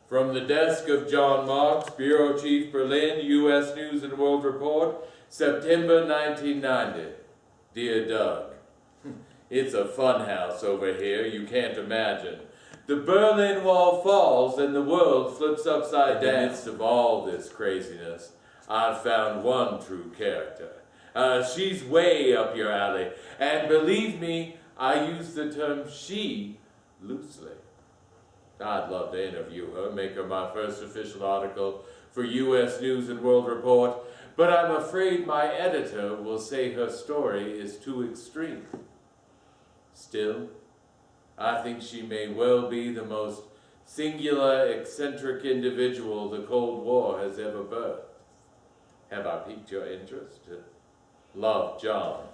From the desk of John Marks, Bureau Chief, Berlin, U.S. News and World Report, September 1990. Dear Doug, it's a fun house over here, you can't imagine. The Berlin Wall falls and the world flips upside down. In the midst of all this craziness, I've found one true character. She's way up your alley, and believe me, I use the term she loosely. I'd love to interview her, make her my first official article for U.S. News and World Report, but I'm afraid my editor will say her story is too extreme. Still, I think she may well be the most singular, eccentric individual the Cold War has ever birthed. Have I piqued your interest? Love, John.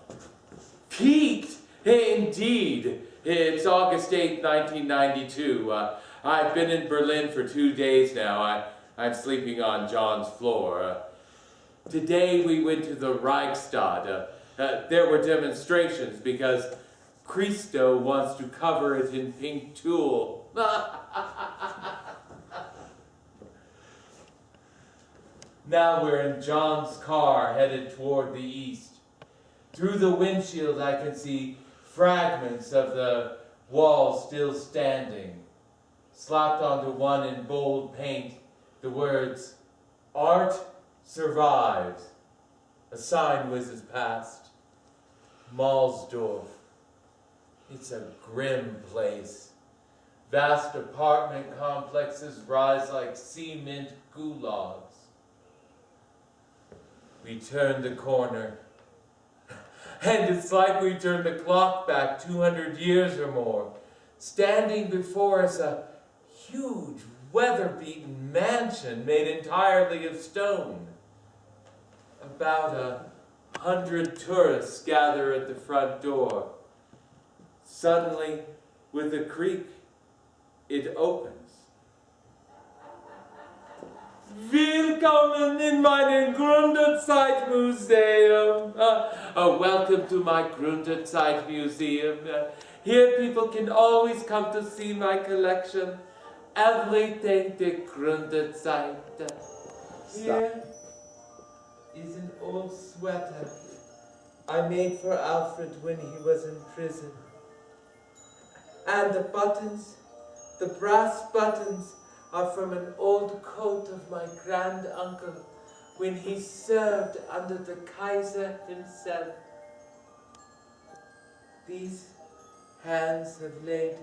Piqued? Indeed. It's August 8, 1992. I've been in Berlin for 2 days now. I'm sleeping on John's floor. Today we went to the Reichstag. There were demonstrations because Christo wants to cover it in pink tulle. Now we're in John's car headed toward the east. Through the windshield I can see fragments of the wall still standing. Slapped onto one in bold paint, the words, "Art survives." A sign whizzes past. Mahlsdorf. It's a grim place. Vast apartment complexes rise like cement gulags. We turn the corner, and it's like we turned the clock back 200 years or more. Standing before us, a huge, weather-beaten mansion made entirely of stone. About 100 tourists gather at the front door. Suddenly, with a creak, it opens. Willkommen in meinem Gründerzeitmuseum. Welcome to my Gründerzeit Museum. Here people can always come to see my collection. Everything the Gründerzeit. Here is an old sweater I made for Alfred when he was in prison. And the buttons, the brass buttons, are from an old coat of my grand uncle when he served under the Kaiser himself. These hands have laid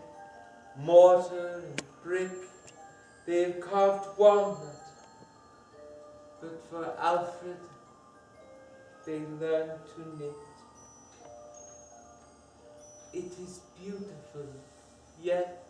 mortar and brick, they have carved walnut, but for Alfred, they learned to knit. It is beautiful, yet